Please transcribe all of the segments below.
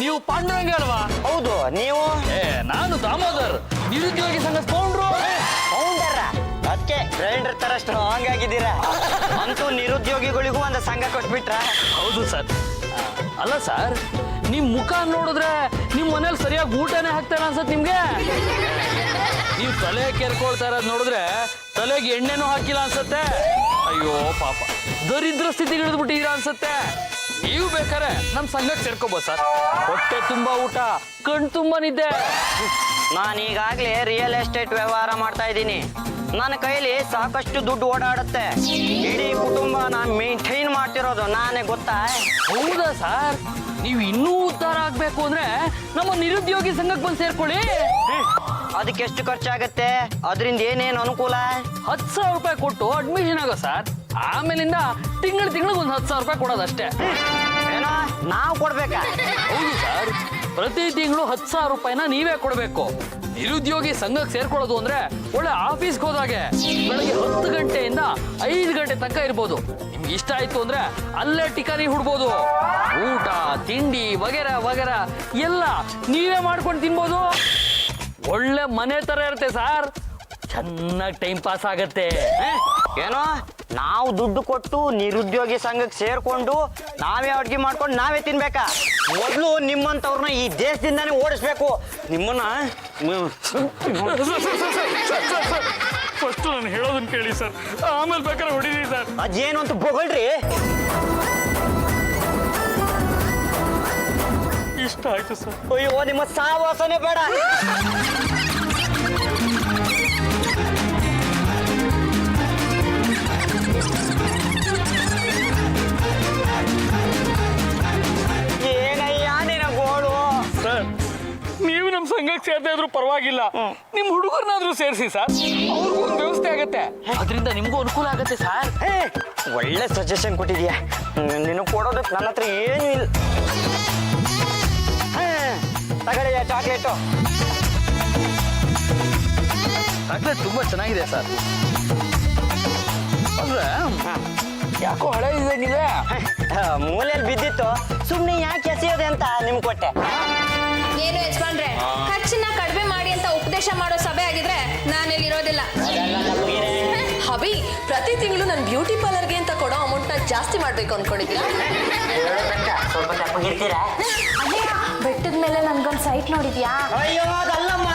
ನೀವು ಪಾಂಡುರಂಗ ಅಲ್ವಾ? ಹೌದು. ನೀವು? ನಾನು ದಾಮೋದರ್, ನಿರುದ್ಯೋಗಿ ಸಂಘ ಫೌಂಡ್ರು. ಫೌಂಡರ? ಅದಕ್ಕೆ ಗ್ರೈಂಡರ್ ತರ ಸ್ಟ್ರಾಂಗ್ ಆಗಿದ್ದೀರಾ. ಅಂತೂ ನಿರುದ್ಯೋಗಿಗಳಿಗೂ ಒಂದು ಸಂಘ ಕೊಟ್ಬಿಟ್ರ? ಹೌದು ಸರ್. ಅಲ್ಲ ಸರ್, ನಿಮ್ ಮುಖ ನೋಡಿದ್ರೆ ನಿಮ್ ಮನೇಲಿ ಸರಿಯಾಗಿ ಊಟನೇ ಹಾಕ್ತಾರ ಅನ್ಸತ್ ನಿಮ್ಗೆ. ನೀವು ತಲೆ ಕೆರ್ಕೊಳ್ತಾ ಇರೋದ್ ನೋಡಿದ್ರೆ ತಲೆಗೆ ಎಣ್ಣೆನೂ ಹಾಕಿಲ್ಲ ಅನ್ಸತ್ತೆ. ಅಯ್ಯೋ ಪಾಪ, ದರಿದ್ರ ಸ್ಥಿತಿಗೆ ಇಳಿದ್ಬಿಟ್ಟಿದ್ದೀರಾ ಅನ್ಸತ್ತೆ. ನೀವು ಬೇಕಾರೆ ನಮ್ ಸಂಘಕ್ಕೆ ಸೇರ್ಕೋಬೋದು ಸರ್. ಹೊಟ್ಟೆ ತುಂಬಾ ಊಟ, ಕಣ್ ತುಂಬಾ ನಿದ್ದೆ. ನಾನು ಈಗಾಗ್ಲೇ ರಿಯಲ್ ಎಸ್ಟೇಟ್ ವ್ಯವಹಾರ ಮಾಡ್ತಾ ಇದ್ದೀನಿ. ನನ್ನ ಕೈಲಿ ಸಾಕಷ್ಟು ದುಡ್ಡು ಓಡಾಡುತ್ತೆ. ಇಡೀ ಕುಟುಂಬನ ಮೇಂಟೈನ್ ಮಾಡ್ತಿರೋದು ನಾನೇ, ಗೊತ್ತಾ? ಹೌದಾ ಸರ್? ನೀವು ಇನ್ನೂ ಉದ್ಧಾರ ಆಗ್ಬೇಕು ಅಂದ್ರೆ ನಮ್ಮ ನಿರುದ್ಯೋಗಿ ಸಂಘಕ್ಕೆ ಬಂದು ಸೇರ್ಕೊಳ್ಳಿ. ಅದಕ್ಕೆ ಎಷ್ಟು ಖರ್ಚಾಗತ್ತೆ? ಅದರಿಂದ ಏನೇನು ಅನುಕೂಲ? 10,000 ರೂಪಾಯಿ ಕೊಟ್ಟು ಅಡ್ಮಿಷನ್ ಆಗೋ ಸರ್. ಆಮೇಲಿಂದ ತಿಂಗಳಿಗೆ ಒಂದು 10,000 ರೂಪಾಯಿ ಕೊಡೋದಷ್ಟೇ. ಏನೋ ನಾವು ಕೊಡ್ಬೇಕಾ? ಹೌದು ಸರ್, ಪ್ರತಿ ತಿಂಗಳು 10,000 ರೂಪಾಯಿನ ನೀವೇ ಕೊಡಬೇಕು. ನಿರುದ್ಯೋಗಿ ಸಂಘಕ್ಕೆ ಸೇರ್ಕೊಳ್ಳೋದು ಅಂದ್ರೆ ಒಳ್ಳೆ ಆಫೀಸ್ಗೆ ಹೋದಾಗೆ ಬೆಳಗ್ಗೆ 10 ಗಂಟೆಯಿಂದ 5 ಗಂಟೆ ತನಕ ಇರ್ಬೋದು. ನಿಮ್ಗೆ ಇಷ್ಟ ಆಯ್ತು ಅಂದ್ರೆ ಅಲ್ಲೇ ಟಿಕಾನಿ ಹುಡ್ಬೋದು. ಊಟ ತಿಂಡಿ ವಗೇರಾ ವಗೇರಾ ಎಲ್ಲ ನೀವೇ ಮಾಡ್ಕೊಂಡು ತಿನ್ಬೋದು. ಒಳ್ಳೆ ಮನೆ ತರ ಇರುತ್ತೆ ಸರ್. ಚೆನ್ನಾಗಿ ಟೈಮ್ ಪಾಸ್ ಆಗತ್ತೆ. ಏನೋ ನಾವು ದುಡ್ಡು ಕೊಟ್ಟು ನಿರುದ್ಯೋಗಿ ಸಂಘಕ್ಕೆ ಸೇರ್ಕೊಂಡು ನಾವೇ ಅಡ್ಗೆ ಮಾಡ್ಕೊಂಡು ನಾವೇ ತಿನ್ಬೇಕಾ? ಮೊದಲು ನಿಮ್ಮಂತವ್ರನ್ನ ಈ ದೇಶದಿಂದಾನೇ ಓಡಿಸ್ಬೇಕು. ನಿಮ್ಮನ್ನ ಫಸ್ಟ್ ನಾನು ಹೇಳೋದನ್ನ ಕೇಳಿ ಸರ್, ಆಮೇಲೆ ಬೇಕಾದ್ರೆ ಹೊಡಿದೀನಿ ಸರ್. ಅದೇನು ಅಂತ ಬೊಗಳ್ರಿ. ಇಷ್ಟ ಆಯ್ತು ಸರ್. ಅಯ್ಯೋ, ನಿಮ್ಮ ಸಾವಾಸನೆ ಬೇಡ. ಏನಯ್ಯ ನಿನ್ನ ಗೋಳು? ಸರ್, ನೀವು ನಮ್ಮ ಸಂಘಕ್ಕೆ ಸೇರ್ತಾ ಇದ್ರು ಪರವಾಗಿಲ್ಲ, ನಿಮ್ ಹುಡುಗರನ್ನಾದ್ರೂ ಸೇರಿಸಿ ಸರ್. ಅವ್ರಿಗೂ ಒಂದು ವ್ಯವಸ್ಥೆ ಆಗತ್ತೆ, ಅದರಿಂದ ನಿಮ್ಗೂ ಅನುಕೂಲ ಆಗತ್ತೆ ಸರ್. ಒಳ್ಳೆ ಸಜೆಷನ್ ಕೊಟ್ಟಿದ್ಯಾ. ನೀನು ಕೊಡೋದಕ್ಕೆ ನನ್ನ ಹತ್ರ ಏನು ಇಲ್ಲ. ತಗೊಳ್ಳಿಯ ಚಾಕ್ಲೇಟು. ಚಾಕ್ಲೇಟ್ ತುಂಬಾ ಚೆನ್ನಾಗಿದೆ ಸರ್. ಅಂದ್ರೆ ಯಾಕೋ ಹಳೆ ಇದಾಗಿದೆ. ಮೂಲೆಯಲ್ಲಿ ಬಿದ್ದಿತ್ತು, ಸುಮ್ಮನೆ ಯಾಕೆ ಎಸೆಯೋದೆ ಅಂತ ನಿಮ್ಗೆ ಕೊಟ್ಟೆ. ಏನು ಯಜಮಾನ್ರೆ, ಖರ್ಚನ್ನ ಕಡಿಮೆ ಮಾಡಿ ಅಂತ ಉಪದೇಶ ಮಾಡೋ ಸಭೆ ಆಗಿದ್ರೆ ನಾನಿಲ್ಲಿ ಇರೋದಿಲ್ಲ. ಹಬಿ, ಪ್ರತಿ ತಿಂಗಳು ನನ್ನ ಬ್ಯೂಟಿ ಪಾರ್ಲರ್ಗೆ ಅಂತ ಕೊಡೋ ಅಮೌಂಟ್ನ ಜಾಸ್ತಿ ಮಾಡ್ಬೇಕು ಅನ್ಕೊಂಡಿದ್ದೀರಾ? ಸ್ವಲ್ಪ ತಪ್ಪಗಿರ್ತೀರಾ? ಬೆಟ್ಟದ ಮೇಲೆ ನನ್ಗೊಂದು ಸೈಟ್ ನೋಡಿದ್ಯಾ? ಅಯ್ಯೋ, ಅದಲ್ಲಮ್ಮ.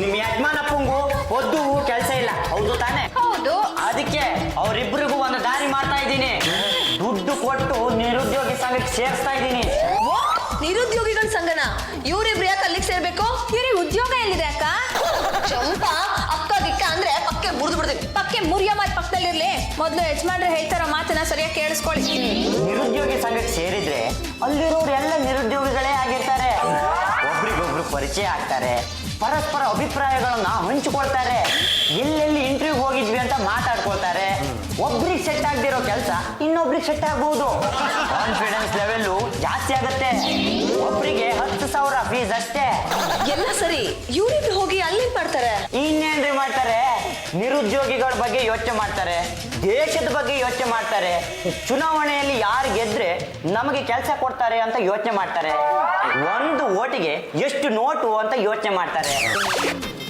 ನಿಮ್ಮ ಯಜಮಾನಪ್ಪಂಗೂ ಒದ್ದು ಕೆಲಸ ಇಲ್ಲ, ಹೌದು ತಾನೆ? ಹೌದು. ಅದಕ್ಕೆ ಅವರಿಬ್ಬರಿಗೂ ಒಂದು ದಾರಿ ಮಾಡ್ತಾ ಇದ್ದೀನಿ. ದುಡ್ಡು ಕೊಟ್ಟು ನಿರುದ್ಯೋಗಿ ಸಂಘಕ್ಕೆ ಸೇರಿಸ್ತಾ ಇದ್ದೀನಿ. ನಿರುದ್ಯೋಗಿಗಳ ಸಂಘನ? ಇವ್ರಿಬ್ರು ಯಾಕೆ ಅಲ್ಲಿಗೆ ಸೇರ್ಬೇಕು? ಇವ್ರಿಗೆ ಉದ್ಯೋಗ ಎಲ್ಲಿದೆ ಅಕ್ಕ? ಚಂಪ ಅಕ್ಕ ದಿಕ್ಕ ಅಂದ್ರೆ ಪಕ್ಕೆ ಮುರಿದು ಬಿಡ್ತೀವಿ. ಪಕ್ಕೆ ಮುರಿಯ ಮಾತು ಪಕ್ಕದಲ್ಲಿರ್ಲಿ. ಮೊದಲು ಯಜಮಾನ್ರೆ ಹೇಳ್ತಾರೋ ಮಾತನ್ನ ಸರಿಯಾಗಿ ಕೇಳಿಸ್ಕೊಳ್ಳಿ. ನಿರುದ್ಯೋಗಿ ಸಂಘಕ್ಕೆ ಸೇರಿದ್ರೆ ಅಲ್ಲಿರೋರು ಎಲ್ಲ ನಿರುದ್ಯೋಗಿಗಳೇ ಆಗಿರ್ತಾರೆ. ಒಬ್ರಿಗೊಬ್ರು ಪರಿಚಯ ಆಗ್ತಾರೆ, ಪರಸ್ಪರ ಅಭಿಪ್ರಾಯಗಳನ್ನ ಹಂಚಿಕೊಳ್ತಾರೆ, ಎಲ್ಲೆಲ್ಲಿ ಇಂಟರ್ವ್ಯೂ ಹೋಗಿದ್ವಿ ಅಂತ ಮಾತಾಡ್ಕೊಳ್ತಾರೆ. ಒಬ್ರಿಗೆ ಸೆಟ್ ಆಗದಿರೋ ಕೆಲಸ ಇನ್ನೊಬ್ರಿಗೆ ಸೆಟ್ ಆಗ್ಬಹುದು. ಕಾನ್ಫಿಡೆನ್ಸ್ ಲೆವೆಲ್ ಜಾಸ್ತಿ ಆಗುತ್ತೆ. ಒಬ್ರಿಗೆ 10,000 ಫೀಸ್ ಅಷ್ಟೇ. ಎಲ್ಲ ಸರಿ, ಇವ್ರಿಬ್ರು ಹೋಗಿ ಅಲ್ಲಿ ಮಾಡ್ತಾರೆ. ಇನ್ನೇನ್ರಿ ಮಾಡ್ತಾರೆ? ನಿರುದ್ಯೋಗಿಗಳ ಬಗ್ಗೆ ಯೋಚನೆ ಮಾಡ್ತಾರೆ, ದೇಶದ ಬಗ್ಗೆ ಯೋಚನೆ ಮಾಡ್ತಾರೆ, ಚುನಾವಣೆಯಲ್ಲಿ ಯಾರು ಗೆದ್ರೆ ನಮಗೆ ಕೆಲಸ ಕೊಡ್ತಾರೆ ಅಂತ ಯೋಚನೆ ಮಾಡ್ತಾರೆ, ಒಂದು ಓಟಿಗೆ ಎಷ್ಟು ನೋಟು ಅಂತ ಯೋಚನೆ ಮಾಡ್ತಾರೆ.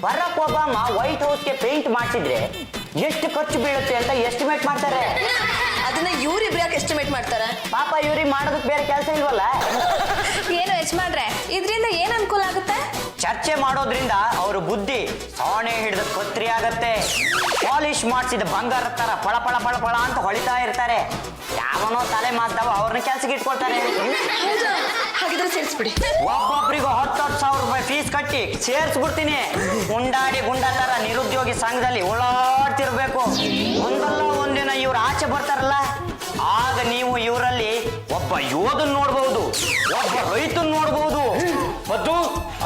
ಬರಾಕ್ ಒಬಾಮಾ ವೈಟ್ ಹೌಸ್ಗೆ ಪೇಂಟ್ ಮಾಡಿಸಿದ್ರೆ ಎಷ್ಟು ಖರ್ಚು ಬೀಳುತ್ತೆ ಅಂತ ಎಸ್ಟಿಮೇಟ್ ಮಾಡ್ತಾರೆ. ಅದನ್ನ ಇವ್ರಿಬ್ರು ಯಾಕೆ ಎಸ್ಟಿಮೇಟ್ ಮಾಡ್ತಾರೆ? ಪಾಪ ಇವ್ರಿಗೆ ಮಾಡೋದಕ್ಕೆ ಬೇರೆ ಕೆಲಸ ಇಲ್ವಲ್ಲ. ಏನು ಯಜಮಾನ್ರೆ, ಇದರಿಂದ ಏನ್ ಅನುಕೂಲ ಆಗುತ್ತೆ? ಚರ್ಚೆ ಮಾಡೋದ್ರಿಂದ ಅವ್ರ ಬುದ್ಧಿ ಸಾಣೆ ಹಿಡಿದ ಕತ್ರಿ ಆಗತ್ತೆ. ಪಾಲಿಶ್ ಮಾಡಿಸಿದ ಬಂಗಾರ ತರ ಪಳ ಪಳ ಪಳ ಪಳ ಅಂತ ಹೊಳಿತಾ ಇರ್ತಾರೆ. ಯಾವನೋ ತಲೆ ಮಾತಾವ ಅವ್ರನ್ನ ಕೆಲ್ಸಕ್ಕೆ ಇಟ್ಕೊಳ್ತಾರೆ. ಹಾಗಿದ್ರೆ ಸೇರಿಸ್ಬಿಡಿ. ಒಬ್ಬೊಬ್ರಿಗೂ 10,000 ರೂಪಾಯಿ ಫೀಸ್ ಕಟ್ಟಿ ಸೇರ್ಸ್ಬಿಡ್ತೀನಿ. ಉಂಡಾಡಿ ಗುಂಡ ತರ ನಿರುದ್ಯೋಗಿ ಸಂಘದಲ್ಲಿ ಓಡಾಡ್ತಿರ್ಬೇಕು. ಒಂದಲ್ಲ ಒಂದಿನ ಇವ್ರು ಆಚೆ ಬರ್ತಾರಲ್ಲ, ಆಗ ನೀವು ಇವರಲ್ಲಿ ಒಬ್ಬ ಯೋಧನ್ ನೋಡ್ಬಹುದು, ಒಬ್ಬ ರೈತನ್ ನೋಡ್ಬಹುದು. ಮತ್ತು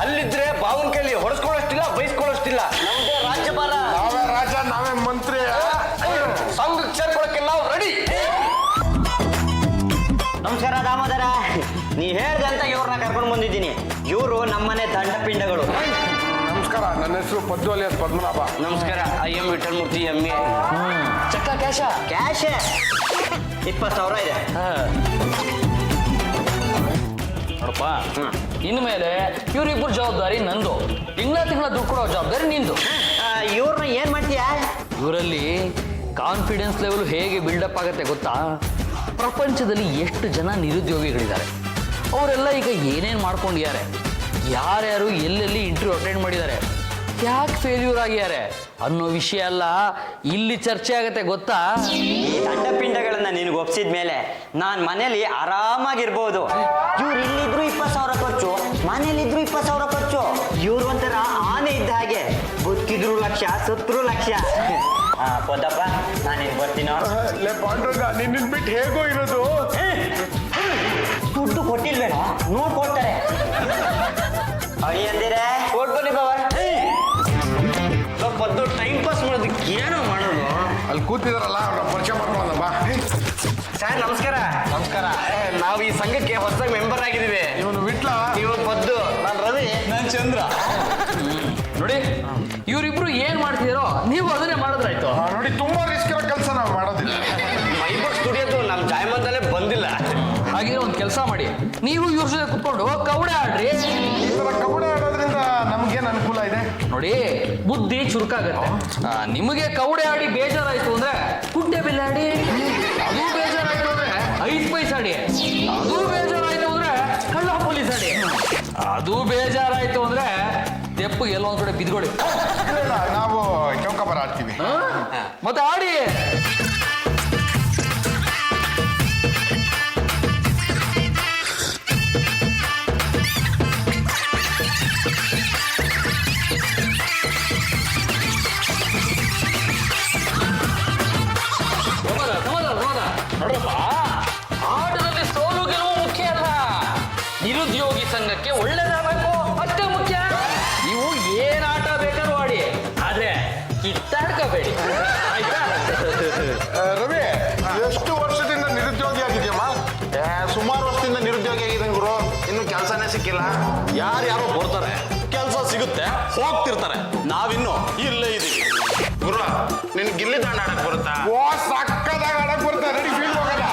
ಅಲ್ಲಿದ್ರೆ ಬಾವನ್ ಕೈಲಿ ಹೊಡೆಸ್ಕೊಳ್ಳೋಷ್ಟಿಲ್ಲ, ಬೈಸ್ಕೊಳ್ಳೋಷ್ಟಿಲ್ಲ. ನಮ್ದೇ ರಾಜ್ಯಪಾಲ, ನಾವೇ ರಾಜ, ನಾವೇ ಮಂತ್ರಿ. ಸಂಘಕ್ಕೆ ಸೇರ್ಕೊಳಕ್ಕೆ ನಾವು ರೆಡಿ. ನಮಸ್ಕಾರ ದಾಮೋದರ. ನೀ ಹೇಳ್ದಂತ ಇವ್ರನ್ನ ಕರ್ಕೊಂಡು ಬಂದಿದ್ದೀನಿ. ಇವರು ನಮ್ಮನೆ ದಂಡಪಿಂಡಗಳು. ನಮಸ್ಕಾರ, ನನ್ನ ಹೆಸರು ಪದ್ದು ಅಲಿಯಾಸ್ ಪದ್ಮನಾಭ. ನಮಸ್ಕಾರ, IM ವಿಠಲ್ಮೂರ್ತಿ MA. ಚಕ್ಕ ಕ್ಯಾಶ? ಕ್ಯಾಶ್ 20,000 ಇದೆ. ನೋಡಪ್ಪ, ಇನ್ಮೇಲೆ ಇವರಿಬ್ಬರು ಜವಾಬ್ದಾರಿ ನಂದು, ತಿಂಗಳ ದುಡ್ಡು ಕೊಡೋ ಜವಾಬ್ದಾರಿ ನಿಂದು. ಇವ್ರನ್ನ ಏನ್ ಮಾಡ್ತೀಯಾ? ಇವರಲ್ಲಿ ಕಾನ್ಫಿಡೆನ್ಸ್ ಲೆವೆಲ್ ಹೇಗೆ ಬಿಲ್ಡಪ್ ಆಗುತ್ತೆ ಗೊತ್ತಾ? ಪ್ರಪಂಚದಲ್ಲಿ ಎಷ್ಟು ಜನ ನಿರುದ್ಯೋಗಿಗಳಿದ್ದಾರೆ, ಅವರೆಲ್ಲ ಈಗ ಏನೇನು ಮಾಡ್ಕೊಂಡಿದ್ದಾರೆ, ಯಾರ್ಯಾರು ಎಲ್ಲೆಲ್ಲಿ ಇಂಟರ್ವ್ಯೂ ಅಟೆಂಡ್ ಮಾಡಿದ್ದಾರೆ, ಯಾಕೆ ಫೇಲ್ಯೂರ್ ಆಗಿದ್ದಾರೆ ಅನ್ನೋ ವಿಷಯ ಎಲ್ಲ ಇಲ್ಲಿ ಚರ್ಚೆ ಆಗತ್ತೆ ಗೊತ್ತಾ? ಈ ದಂಡಪಿಂಡಗಳನ್ನ ನಿನಗೆ ಒಪ್ಸಿದ್ಮೇಲೆ ನಾನ್ ಮನೇಲಿ ಆರಾಮಾಗಿರ್ಬೋದು. ಇವ್ರು ಇಲ್ಲಿದ್ರು 20,000 ಖರ್ಚು, ಮನೇಲಿದ್ರು 20,000 ಖರ್ಚು. ಇವ್ರು ಒಂಥರ ಆನೆ ಇದ್ದ ಹಾಗೆ, ಬದುಕಿದ್ರು ಲಕ್ಷ, ಸತ್ರು ಲಕ್ಷ. ಪೊದ್ದಪ್ಪ, ನಾನೇನ್ ಬರ್ತೀನೋ? ಲೇ ಪಾಂಡುರಂಗ, ನಿನ್ನ ಬಿಟ್ಟು ಹೇಗೋ ಇರೋದು. ದುಡ್ಡು ಕೊಟ್ಟಿಲ್ವೇನೋ? ನೋಡ್ಕೊಳ್ತಾರೆ. ಅಡಿ ಅಂದಿರೆ ಕೊಟ್ಬನ್ನಿ ಬಾವ. ಪದ್ದು ಟೈಮ್ ಪಾಸ್ ಮಾಡೋದಕ್ಕೆ ಏನೋ ಮಾಡೋದು. ಅಲ್ಲಿ ಕೂತಿದಾರಲ್ಲ ಅವ್ರ ಪರಿಚಯ ಮಾಡ್ಕೊಳ್ಳೋಣ ಬಾ. ಸರ್ ನಮಸ್ಕಾರ. ನಮಸ್ಕಾರ. ನಾವು ಈ ಸಂಘಕ್ಕೆ ಹೊಸದಾಗಿ ಮೆಂಬರ್ ಆಗಿದ್ದೀವಿ. ಇವನು ವಿಟ್ಲ, ಇವ್ರು ಪದ್ದು, ನಾನು ರವಿ, ನಾನು ಚಂದ್ರ. ನೋಡಿ, ಇವರಿಬ್ರು ಏನ್ ಮಾಡ್ತಿದಾರೋ ನೀವು ಅದನ್ನೇ ಮಾಡಿದ್ರಾಯ್ತು. ನೋಡಿ, ತುಂಬಾ ರಿಸ್ಕ್ ಇರೋ ಕೆಲಸ ನಾವು ಮಾಡೋದಿಲ್ಲ. ಮೈಬೂರ್ ಸ್ಟುಡಿಯೋದು ನಮ್ಮ ಜಾಯಮಂದಲ್ಲೇ ಬಂದಿಲ್ಲ. ಹಾಗೆ ಒಂದು ಕೆಲಸ ಮಾಡಿ, ನೀವು ಇವ್ರ ಜೊತೆ ಕುತ್ಕೊಂಡು ಕವಡೆ ಆಡ್ರಿ. ಈ ತರ ಕಬಡ್ಡಿ ಆಡೋದ್ರಿಂದ ನಮ್ಗೇನ್ ಅನುಕೂಲ ಇದೆ? ನೋಡಿ, ಬುದ್ಧಿ ಚುರುಕಾಗತ್ತೆ. ನಿಮಗೆ ಕವಡೆ ಆಡಿ ಬೇಜಾರಾಯ್ತು ಅಂದ್ರೆ ಕುಂಟೆ ಬಿಲ್ಲೆ ಆಡಿ, ಅದು ಬೇಜಾರಾಯ್ತು ಅಂದ್ರೆ 5 ಪೈಸೆ ಆಡಿ, ಅದು ಬೇಜಾರಾಯ್ತು ಅಂದ್ರೆ ಕಳ್ಳ ಪೊಲೀಸ್ ಆಡಿ, ಅದು ಬೇಜಾರಾಯ್ತು ಅಂದ್ರೆ ತೆಪ್ಪಗೆ ಎಲ್ಲೊಂದ್ ಕಡೆ ಬಿದ್ಕೊಳ್ಳಿ. ಇಲ್ಲ, ನಾವು ಚೌಕಾಬಾರ ಆಡ್ತೀವಿ. ಮತ್ತೆ ಆಡಿ. ನೋಡಪ್ಪ, ಆಟದಲ್ಲಿ ಸೋಲು ಗೆಲುವು ಮುಖ್ಯ ಅಲ್ಲ, ನಿರುದ್ಯೋಗಿ ಸಂಘಕ್ಕೆ ಒಳ್ಳೇದಾಗಬೇಕು ಅಷ್ಟೇ ಮುಖ್ಯ. ನೀವು ಏನ್ ಆಟ ಬೇಕಾದ್ರೂ ಆಡಿ, ಆದ್ರೆ ಕಿತ್ತಾಡ್ಕೋಬೇಡಿ, ಆಯ್ತಾ? ರವಿ, ಎಷ್ಟು ವರ್ಷದಿಂದ ನಿರುದ್ಯೋಗಿ ಆಗಿದ್ಯಮ್ಮ? ಸುಮಾರು ವರ್ಷದಿಂದ ನಿರುದ್ಯೋಗಿ ಆಗಿದ್ದೀನಿ ಗುರು. ಇನ್ನು ಕೆಲಸನೇ ಸಿಕ್ಕಿಲ್ಲ. ಯಾರ್ಯಾರೋ ಬರ್ತಾರೆ, ಕೆಲಸ ಸಿಗುತ್ತೆ, ಹೋಗ್ತಿರ್ತಾರೆ. ನಾವಿನ್ನು ಇಲ್ಲೇ ಇದೀವಿ. ಗುರು, ನಿನ್ ಗಿಲ್ಲಿ ದಾಂಡ ಆಡಕ್ ಬರುತ್ತಾ? ಓ, ಸಕ್ಕದಾಗ ಆಡಕ್ ಬರ್ತಾರೆ. ರೆಡಿ, ಫೀಲ್ಡ್ ಹೋಗೋಣ.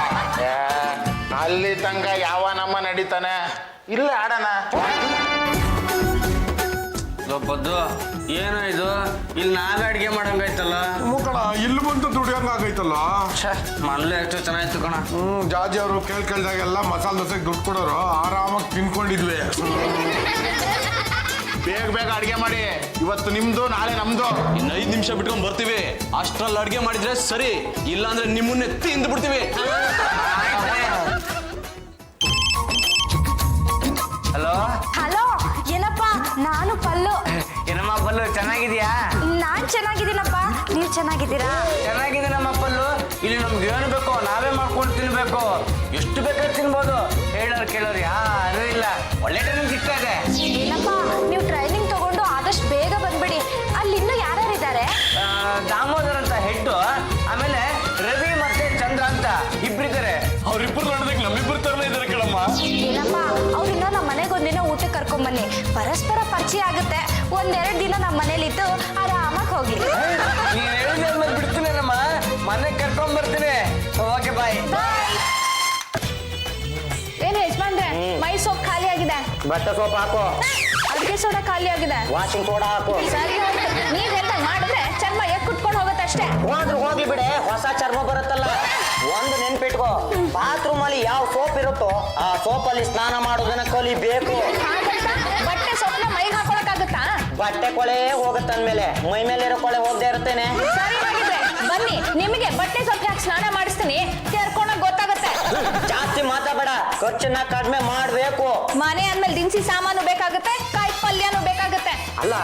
ಅಲ್ಲಿ ತನಕ ಯಾವ ನಮ್ಮ ನಡೀತಾನೆ, ಇಲ್ಲೇ ಆಡೋಣ. ಪದ್ದು, ಏನೋ ಇದು, ಇಲ್ಲಿ ನಾವೇ ಅಡಿಗೆ ಮಾಡಂಗಾಯ್ತಲ್ಲ. ಮುಖಣ ಇಲ್ಲಿ ಬಂದು ದುಡಿಯಂಗ ಆಗೈತಲ್ಲ. ಮನೇಲಿ ಎಷ್ಟು ಚೆನ್ನಾಗಿತ್ತು ಕಣ. ಜಾಜಿ ಅವರು ಕೇಳ್ದಾಗೆಲ್ಲ ಮಸಾಲೆ ದೋಸೆಗೆ ದುಡ್ಡು ಕೊಡೋರು, ಆರಾಮಾಗಿ ತಿನ್ಕೊಂಡಿದ್ವಿ. ಬೇಗ ಬೇಗ ಅಡಿಗೆ ಮಾಡಿ, ಇವತ್ತು ನಿಮ್ದು ನಾಳೆ ನಮ್ದು. ಇನ್ನು 5 ನಿಮಿಷ ಬಿಟ್ಕೊಂಡ್ ಬರ್ತೀವಿ. ಅಷ್ಟ್ರಲ್ಲಿ ಅಡ್ಗೆ ಮಾಡಿದ್ರೆ ಸರಿ, ಇಲ್ಲಾಂದ್ರೆ ನಿಮ್ಮನ್ನೇ ತಿಂದು ಬಿಡ್ತೀವಿ. ಹಲೋ ಹಲೋ, ಏನಪ್ಪ? ನಾನು ಪಲ್ಲು. ಏನಮ್ಮ ಪಲ್ಲು, ಚೆನ್ನಾಗಿದ್ಯಾ? ನಾನ್ ಚೆನ್ನಾಗಿದ್ದೀನಪ್ಪ, ನೀವ್ ಚೆನ್ನಾಗಿದ್ದೀರಾ? ಚೆನ್ನಾಗಿದೆ ನಮ್ಮ ಪಲ್ಲು. ಇಲ್ಲಿ ನಮ್ಗೆ ಏನು ಬೇಕೋ ನಾವೇ ಮಾಡ್ಕೊಂಡು ತಿನ್ಬೇಕು. ಎಷ್ಟು ಬೇಕಾದ್ರೆ ತಿನ್ಬೋದು. ಹೇಳೋರು ಕೇಳೋರು ಯಾರು ಇಲ್ಲ. ಒಳ್ಳೆ ಟೈಮಿಂಗ್ ಸಿಗ್ತಾ ಇದೆ. ಏನಪ್ಪ, ನೀವು ಟ್ರೈನಿಂಗ್ ತಗೊಂಡು ಆದಷ್ಟು ಬೇಗ ಬಂದ್ಬಿಡಿ. ಅಲ್ಲಿ ಇನ್ನೂ ಯಾರ್ಯಾರಿದ್ದಾರೆ? ದಾಮೋದರ್ ಅಂತ ಹೆಡ್ಡು, ಆಮೇಲೆ ರವಿ ಮತ್ತೆ ಚಂದ್ರ ಅಂತ ಇಬ್ರಿದ್ದಾರೆ. ಅವ್ರಿಬ್ರು ನೋಡಿದಾಗ ನಮ್ಮಿಬ್ರು ತರನೇ ಇದಾರೆ ಕೇಳಮ್ಮ. ಏನಪ್ಪ, ಅವ್ರನ್ನ ನಮ್ಮ ಮನೆಗೆ ಒಂದಿನ ಊಟಕ್ಕೆ ಕರ್ಕೊಂಬನ್ನಿ. ಪರಸ್ಪರ ಪರಿಚಯ ಆಗುತ್ತೆ. 1-2 ದಿನ ನಮ್ಮ ಮನೇಲಿದ್ದು ಆರಾಮಾಗಿ ಹೋಗಿ. ನೀನ್ ಹೇಳಿದ್ಮೇಲೆ ಬಿಡ್ತೀನಿ ನಮ್ಮ ಮನೆಗೆ ಕರ್ಕೊಂಡ್ ಬರ್ತೀನಿ. ಓಕೆ, ಬಾಯ್. ಏನು ಯಜಮಾನ್ರೆ, ಮೈ ಸೋಪ್ ಖಾಲಿ ಆಗಿದೆ, ಬಟ್ಟೆ ಸೋಪ್ ಹಾಕು, ಅಡಿಗೆ ಸೋಡಾ ಖಾಲಿ ಆಗಿದೆ. ವಾಷಿಂಗ್ ಸೋಡಾ ಹಾಕು. ಸರಿ ಆಯ್ತು, ನೀವ್ ಹೇಳ್ದಂಗ್ ಮಾಡಿದ್ರೆ ಚರ್ಮ ಕುಟ್ಕೊಂಡು ಹೋಗುತ್ತೆ ಅಷ್ಟೇ. ಹೋಗ್ಲಿ ಬಿಡೆ, ಹೊಸ ಚರ್ಮ ಬರುತ್ತಲ್ಲ. ಒಂದು ನೆನ್ಪಿಟ್ಕೋ, ಬಾತ್ರೂಮ್ ಅಲ್ಲಿ ಯಾವ ಸೋಪ್ ಇರುತ್ತೋ ಆ ಸೋಪ್ ಅಲ್ಲಿ ಸ್ನಾನ ಮಾಡೋದನ್ನ ಕಲಿಬೇಕು. ಹಾಗಂತ ಬಟ್ಟೆ ಸೊಪ್ಪನ್ನ ಮೈಗೆ ಹಾಕೊಳಕ್ಕಾಗುತ್ತಾ? ಬಟ್ಟೆ ಕೊಳೆ ಹೋಗುತ್ತೆ ಅಂದ್ಮೇಲೆ ಮೈ ಮೇಲೆ ಇರೋ ಕೊಳೆ ಹೋಗದೆ ಇರುತ್ತೇನೆ. ಸರಿ ಹಾಗಿದ್ರೆ ಬನ್ನಿ, ನಿಮಗೆ ಬಟ್ಟೆ ಸೊಪ್ಪು ಹಾಕಿ ಸ್ನಾನ ಮಾಡಿಸ್ತೀನಿ, ಸೇರ್ಕೊಂಡಾಗ ಗೊತ್ತಾಗುತ್ತೆ. ಜಾಸ್ತಿ ಮಾತಾಡಬೇಡ, ಖರ್ಚನ್ನ ಕಡಿಮೆ ಮಾಡ್ಬೇಕು. ಮನೆ ಅಂದ್ಮೇಲೆ ದಿನಸಿ ಸಾಮಾನು ಬೇಕಾಗುತ್ತೆ, ಕಾಯಿ ಪಲ್ಯನೂ ಬೇಕಾಗುತ್ತೆ. ಅಲ್ಲ,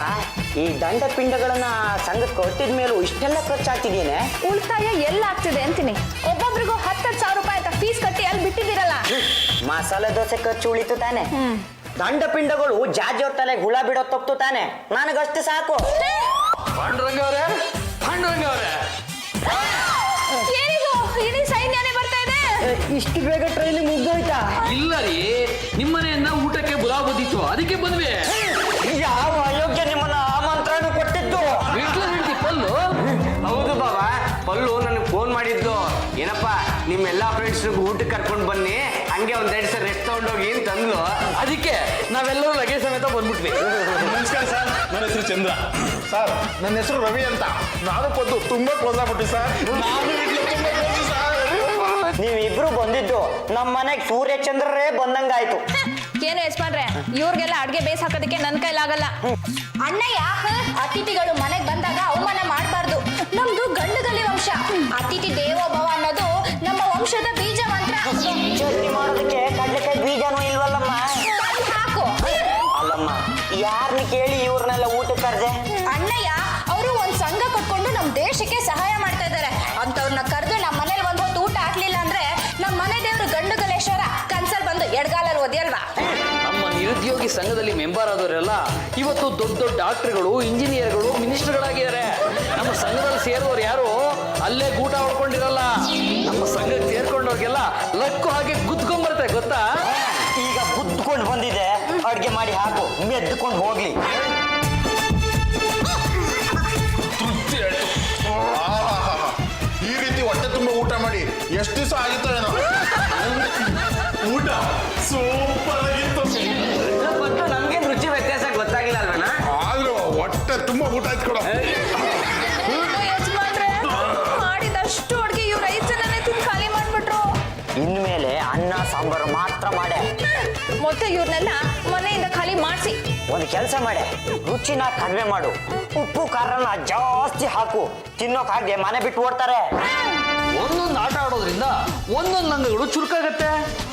ಈ ದಂಡ ಪಿಂಡಗಳನ್ನ ಸಂಘಕ್ಕೆ ಕಟ್ಟಿದ ಮೇಲೂ ಇಷ್ಟೆಲ್ಲ ಖರ್ಚಾಗ್ತಿದೇನೆ. ಉಳಿತಾಯ ಎಲ್ಲ ಆಗ್ತಿದೆ ಅಂತೀನಿ. ಒಬ್ಬೊಬ್ರಿಗೂ 10,000 ರೂಪಾಯಿ ಅಂತ ಫೀಸ್ ಕಟ್ಟಿ ಅಲ್ಲಿ ಬಿಟ್ಟಿದ್ದೀರಲ್ಲ. ಮಸಾಲೆ ದೋಸೆ ಖರ್ಚು ಉಳಿತು ತಾನೆ. ದಂಡ ಪಿಂಡಗಳು ಜಾಜಿಯವ್ರ ತಲೆಗೆ ಹುಳ ಬಿಡೋ ತಪ್ಪು ತಾನೆ. ನನಗಷ್ಟು ಸಾಕು. ಪಾಂಡುರಂಗ ಅವರೇ, ಪಾಂಡುರಂಗ ಅವರೇ, ಏನಿದು, ಇಡೀ ಸೈನ್ಯನೇ ಬರ್ತಾ ಇದೆ. ಇಷ್ಟು ಬೇಗ ಟ್ರೈನಿಂಗ್ ಮುಗ್ದೋಯ್ತಾ? ಇಲ್ಲ ರೀ, ನಿಮ್ಮನೆಯನ್ನ ಊಟಕ್ಕೆ ಬುಲಾ ಬಂದಿತ್ತು, ಅದಕ್ಕೆ ಬಂದ್ವಿ. ಯಾವ ಅಯೋಗ್ಯ ನಿಮ್ಮನ್ನ ಆಮಂತ್ರಣ ಕೊಟ್ಟಿದ್ದು? ವಿಟ್ಲ ಹೆಂಡತಿ ಪಲ್ಲು. ಹೌದು ಬಾಬಾ, ಪಲ್ಲು ನನಗೆ ಫೋನ್ ಮಾಡಿದ್ದು. ಏನಪ್ಪ, ನಿಮ್ಮೆಲ್ಲಾ ಫ್ರೆಂಡ್ಸ್ ಊಟಕ್ಕೆ ಕರ್ಕೊಂಡು ಬನ್ನಿ, ಹಂಗೆ ಒಂದೆರಡು ಸಲ ರೆಸ್ಟ್ ತಗೊಂಡೋಗಿ ಅಂತಂದ್ಲು. ಅದು ನಾವೆಲ್ಲರೂ ಲಗೇಜ್ ಸಮೇತ ಬಂದ್ಬಿಟ್ವಿ. ನಮಸ್ಕಾರ ಸರ್, ನನ್ನ ಹೆಸರು ಚಂದ್ರ. ಸರ್ ನನ್ನ ಹೆಸರು ರವಿ ಅಂತ. ನಾನು ಪದ್ದು ತುಂಬಾ ಕ್ಲೋಸ್ ಆಗ್ಬಿಟ್ಟು ಸರ್. ನೀವಿಬ್ರು ಬಂದಿದ್ದು ನಮ್ಮ ಮನೆಗೆ ಸೂರ್ಯಚಂದ್ರರೇ ಬಂದಂಗಾಯ್ತು. ಏನು ಯಜಮಾನ್ರೆ, ಇವ್ರಿಗೆಲ್ಲ ಅಡ್ಗೆ ಬೇಸ್ ಹಾಕೋದಕ್ಕೆ ನನ್ನ ಕೈಲಾಗಲ್ಲ. ಅಣ್ಣಯ್ಯ, ಅತಿಥಿಗಳು ಮನೆಗೆ ಬಂದಾಗ ಅವಮಾನ ಮಾಡಬಾರ್ದು. ನಮ್ದು ಗಂಡುಗಲಿ ವಂಶ. ಅತಿಥಿ ದೇವೋ ಭವ ಅನ್ನೋದು ನಮ್ಮ ವಂಶದ ಬೀಜ ಮಂತ್ರ. ಚಟ್ನಿ ಮಾಡೋದಕ್ಕೆ ಕಡ್ಲೆಕಾಯಿ ಬೀಜನೂ ಇಲ್ವಲ್ಲಮ್ಮ. ಹಾಕು. ಅಲ್ಲಮ್ಮ, ಯಾರನ್ನ ಕೇಳಿ ಇವ್ರನ್ನೆಲ್ಲ ಊಟಕ್ಕೆ ಕರ್ದೆ? ಅಣ್ಣಯ್ಯ ಅವರು ಒಂದ್ ಸಂಘ ಕಟ್ಕೊಂಡು ನಮ್ ದೇಶಕ್ಕೆ ಸಹಾಯ ಮಾಡ್ತಾ ಇದ್ದಾರೆ. ಅಂತವ್ರನ್ನ ಕರೆದು ನಮ್ಮ ಮನೇಲಿ ಒಂದ್ ಹೊತ್ತು ಊಟ ಹಾಕ್ಲಿಲ್ಲ ಅಂದ್ರೆ ನಮ್ಮ ಮನೆ ದೇವರು ಗಂಡುಗಲೇಶ್ವರ ಕನ್ಸಲ್ ಬಂದು ಎಡ್ಗಾಲಲ್ಲಿ ಒದಿಯಲ್ವಾ? ನಮ್ಮ ನಿರುದ್ಯೋಗಿ ಸಂಘದಲ್ಲಿ ಮೆಂಬರ್ ಆದವರೆಲ್ಲ ಇವತ್ತು ದೊಡ್ಡ ದೊಡ್ಡ ಡಾಕ್ಟರ್ಗಳು, ಇಂಜಿನಿಯರ್ಗಳು, ಮಿನಿಸ್ಟರ್ಗಳಾಗಿದ್ದಾರೆ. ನಮ್ಮ ಸಂಘದಲ್ಲಿ ಸೇರಿದವ್ರು ಯಾರು ಅಲ್ಲೇ ಗೂಟ ಹೊಡ್ಕೊಂಡಿರಲ್ಲ. ನಮ್ಮ ಸಂಘಕ್ಕೆ ಸೇರ್ಕೊಂಡವ್ರಿಗೆಲ್ಲ ಲಕ್ಕು ಹಾಗೆ ಗುದ್ಕೊಂಡ್ಬರುತ್ತೆ, ಗೊತ್ತಾ? ಈಗ ಕುದ್ಕೊಂಡು ಬಂದಿದೆ, ಅಡ್ಗೆ ಮಾಡಿ ಹಾಕು, ಮೆದ್ದುಕೊಂಡು ಹೋಗ್ಲಿ. ತೃಪ್ತಿ ಆಯ್ತು. ಆಹಾಹಾಹಾ. ಈ ರೀತಿ ಹೊಟ್ಟೆ ತುಂಬ ಊಟ ಮಾಡಿ ಎಷ್ಟು ದಿವಸ ಆಗಿತ್ತೋ ಏನೋ. ಊಟ ಸೂಪರ್ ಆಗಿತ್ತು. ನಮ್ಗೆ ರುಚಿ ವ್ಯತ್ಯಾಸ ಗೊತ್ತಾಗಿಲ್ಲ ಅಲ್ವೇನಾ? ಆದ್ರೂ ಹೊಟ್ಟೆ ತುಂಬ ಊಟ ಆಯ್ತು ಕೊಡ. ಯಜಮಾನ್ರೆ, ಮಾಡಿದಷ್ಟು ಅಡ್ಗೆ ಇವ್ರ 5 ಜನನೇ ತಿಂದು ಖಾಲಿ ಮಾಡ್ಬಿಟ್ರು. ಇನ್ಮೇಲೆ ಅನ್ನ ಸಾಂಬಾರು ಮಾತ್ರ ಮಾಡೆ. ಮತ್ತೆ ಇವ್ರನ್ನೆಲ್ಲ ಮನೆಯಿಂದ ಖಾಲಿ ಮಾಡಿಸಿ. ಒಂದು ಕೆಲಸ ಮಾಡೆ, ರುಚಿನ ಕಡಿಮೆ ಮಾಡು, ಉಪ್ಪು ಖಾರನ ಜಾಸ್ತಿ ಹಾಕು. ತಿನ್ನೋಕಾಗೆ ಮನೆ ಬಿಟ್ಟು ಓಡ್ತಾರೆ. ಒಂದೊಂದು ಆಟ ಆಡೋದ್ರಿಂದ ಒಂದೊಂದು ಅಂಗಗಳು ಚುರುಕಾಗತ್ತೆ.